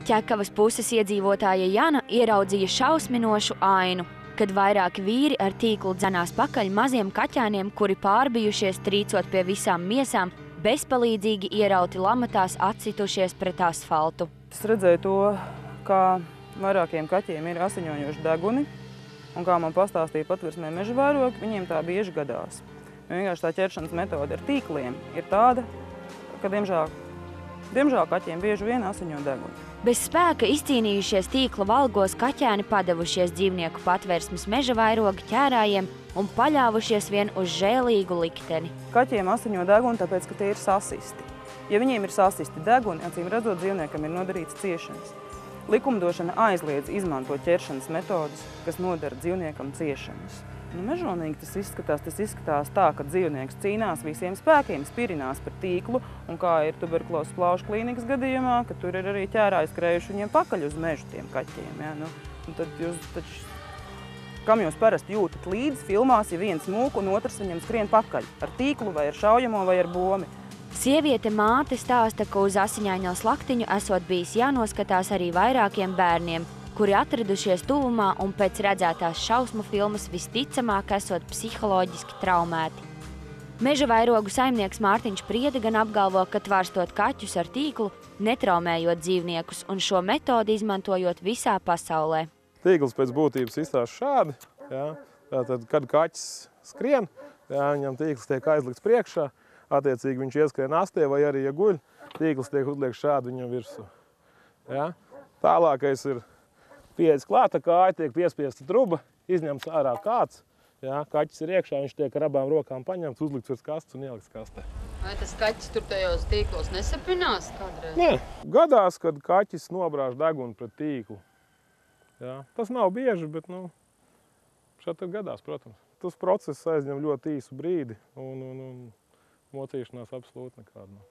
Ķekavas puses iedzīvotāja Jana ieraudzīja šausminošu ainu, kad vairāki vīri ar tīklu dzenās pakaļ maziem kaķēniem, kuri pārbijušies trīcot pie visām miesām, bezpalīdzīgi ierauti lamatās atcitušies pret asfaltu. Es redzēju to, kā vairākiem kaķiem ir asiņojoši deguni, un kā man pastāstīja patversmē meža vairogi, viņiem tā bieži gadās. Vienkārši tā ķeršanas metode ar tīkliem ir tāda, ka diemžēl kaķiem bieži vien asiņo deguni. Bez spēka izcīnījušies tīkla valgos kaķēni padevušies dzīvnieku patversmes meža vairoga ķērājiem un paļāvušies vien uz žēlīgu likteni. Kaķiem asiņo deguni, tāpēc, ka tie ir sasisti. Ja viņiem ir sasisti deguni, acīm redzot, dzīvniekam ir nodarīts ciešanas. Likumdošana aizliedz izmantot ķeršanas metodas, kas nodara dzīvniekam ciešanas. Mežonīgi tas izskatās tā, ka dzīvnieks cīnās visiem spēkiem, spirinās par tīklu, un kā ir tuberkulozes plaušu klīnikas gadījumā, ka tur ir arī ķērāji skrējuši viņiem pakaļ uz mežu tiem kaķiem. Ja? Un tad kam jūs parasti jūtat līdzi filmās, ja viens mūk un otrs viņam skrien pakaļ ar tīklu vai ar šaujamo vai ar bomi? Sieviete māte stāsta, ka uz asiņaino slaktiņu esot bijis jānoskatās arī vairākiem bērniem, kuri atradušies tuvumā un pēc redzētās šausmu filmas visticamāk esot psiholoģiski traumēti. Meža vairogu saimnieks Mārtiņš Priede gan apgalvo, ka tvarstot kaķus ar tīklu, netraumējot dzīvniekus un šo metodi izmantojot visā pasaulē. Tīkls pēc būtības izstāsta šādi. Jā. Tātad, kad kaķis skrien, jā, viņam tīkls tiek aizlikts priekšā, attiecīgi viņš ieskrien astē vai arī, ja guļ, tīkls tiek uzliekts šādi viņam virsū. Jā. Tālākais ir pieejas klāta kāja, tiek piespiesta truba, izņemts ārā kāds. Jā, kaķis ir iekšā, viņš tiek ar abām rokām paņemts, uzlikts virs kastes un ielikts kastē. Vai tas kaķis tur tajos tīklos nesapinās kādreiz? Nē, gadās, kad kaķis nobrāž degunu pret tīklu. Jā, tas nav bieži, bet šeit gadās, protams. Tas process aizņem ļoti īsu brīdi un mocīšanās absolūti nekāda nav.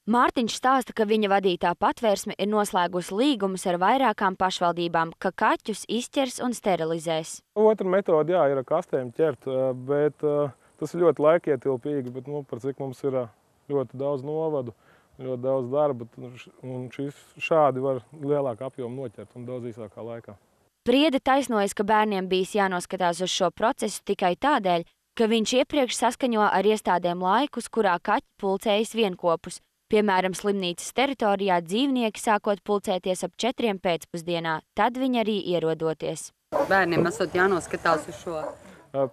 Mārtiņš stāsta, ka viņa vadītā patvērsme ir noslēgusi līgumus ar vairākām pašvaldībām, ka kaķus izķers un sterilizēs. Otra metode, jā, ir ar kastēm ķert, bet tas ir ļoti laikietilpīgi, bet par cik mums ir ļoti daudz novadu, ļoti daudz darba, un šādi var lielāku apjomu noķert un daudz īsākā laikā. Priede taisnojas, ka bērniem bijis jānoskatās uz šo procesu tikai tādēļ, ka viņš iepriekš saskaņo ar iestādēm laikus, kurā kaķi pulcējas vienkopus. Piemēram, slimnīcas teritorijā dzīvnieki sākot pulcēties ap 4 pēcpusdienā, tad viņi arī ierodoties. Bērniem esot jānoskatās uz šo?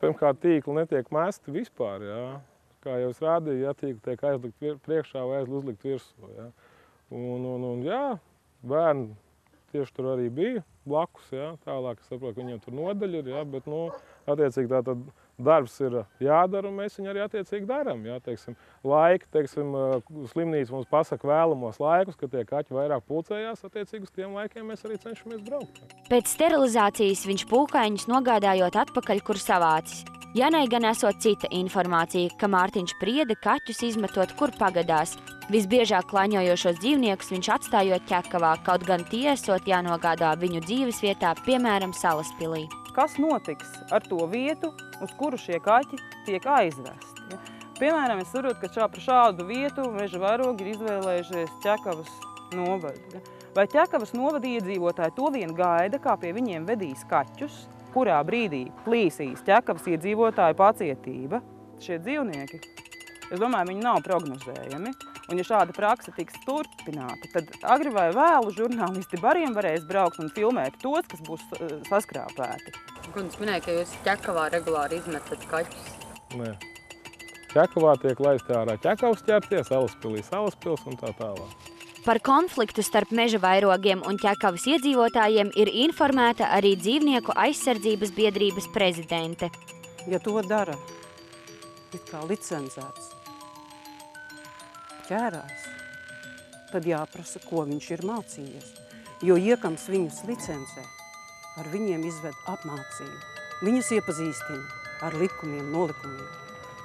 Pirmkārt, tīkli netiek mesti vispār. Jā. Kā jau es rādīju, ja tīkli tiek aizlikt priekšā vai uzlikt virsū. Jā. Jā, bērni tieši tur arī bija blakus. Jā. Tālāk es saprotu, ka viņiem tur nodaļa ir, jā, bet attiecīgi tātad darbs ir jādara, un mēs viņu arī attiecīgi darām. Jā, laiki, slimnīca mums pasaka vēlamos laikus, kad tie kaķi vairāk pulcējās, attiecīgi uz tiem laikiem mēs arī cenšamies braukt. Pēc sterilizācijas viņš pūkaiņus nogādājot atpakaļ, kur savācis. Janai gan esot cita informācija, ka Mārtiņš Priede kaķus izmetot, kur pagadās. Visbiežāk klaņojošos dzīvniekus viņš atstājot Ķekavā, kaut gan tie esot jānogādā viņu dzīves vietā, piemēram, Salaspilī. Kas notiks ar to vietu, uz kuru šie kaķi tiek aizvesti? Ja? Piemēram, es saprotu, ka par šādu vietu meža vairogi ir izvēlējušies Ķekavas novadu. Ja? Vai Ķekavas novada iedzīvotāji to vien gaida, kā pie viņiem vedīs kaķus, kurā brīdī plīsīs Ķekavas iedzīvotāju pacietība? Šie dzīvnieki, es domāju, viņi nav prognozējami. Un ja šāda praksa tiks turpināta, tad agri vai vēlu žurnālisti bariem varēs braukt un filmēt tos, kas būs saskrāpēti. Kundze minēja, ka jūs Ķekavā regulāri izmetat kaķus. Nē. Ķekavā tiek laisti ārā Ķekavas ķertie, Salaspilī Salaspils un tā tālāk. Par konfliktu starp meža vairogiem un Ķekavas iedzīvotājiem ir informēta arī Dzīvnieku aizsardzības biedrības prezidente. Ja to dara, it kā licencēts ķērājs, tad jāprasa, ko viņš ir mācījies. Jo iekams viņus licencē, ar viņiem izved apmācību. Viņus iepazīstina ar likumiem, nolikumiem.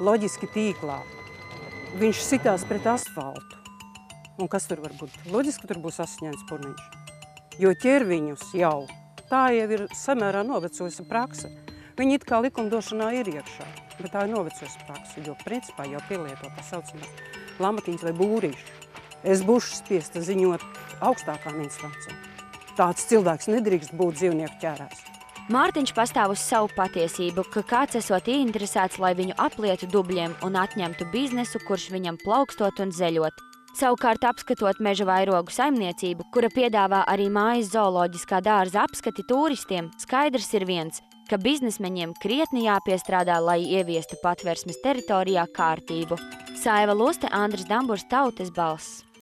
Loģiski tīklā. Viņš sitās pret asfaltu. Un kas tur var būt? Loģiski tur būs asiņains purniņš. Jo ķer viņus jau. Tā jau ir samērā novecojusi prakse. Viņi it kā likumdošanā ir iekšā, bet tā ir novecojusi prakse, jo principā jau pielieto tā saucamās lamatiņas vai būrīši. Es būšu spiesta ziņot augstākām instancēm. Tāds cilvēks nedrīkst būt dzīvnieku ķērās. Mārtiņš pastāv uz savu patiesību, ka kāds esot ieinteresēts, lai viņu aplietu dubļiem un atņemtu biznesu, kurš viņam plaukstot un zeļot. Savukārt, apskatot meža vairogu saimniecību, kura piedāvā arī mājas zooloģiskā dārza apskati turistiem, skaidrs ir viens, ka biznesmeņiem krietni jāpiestrādā, lai ieviestu Patversmes teritorijā kārtību. Saiva Luste, Andris Damburs, Tautas balss.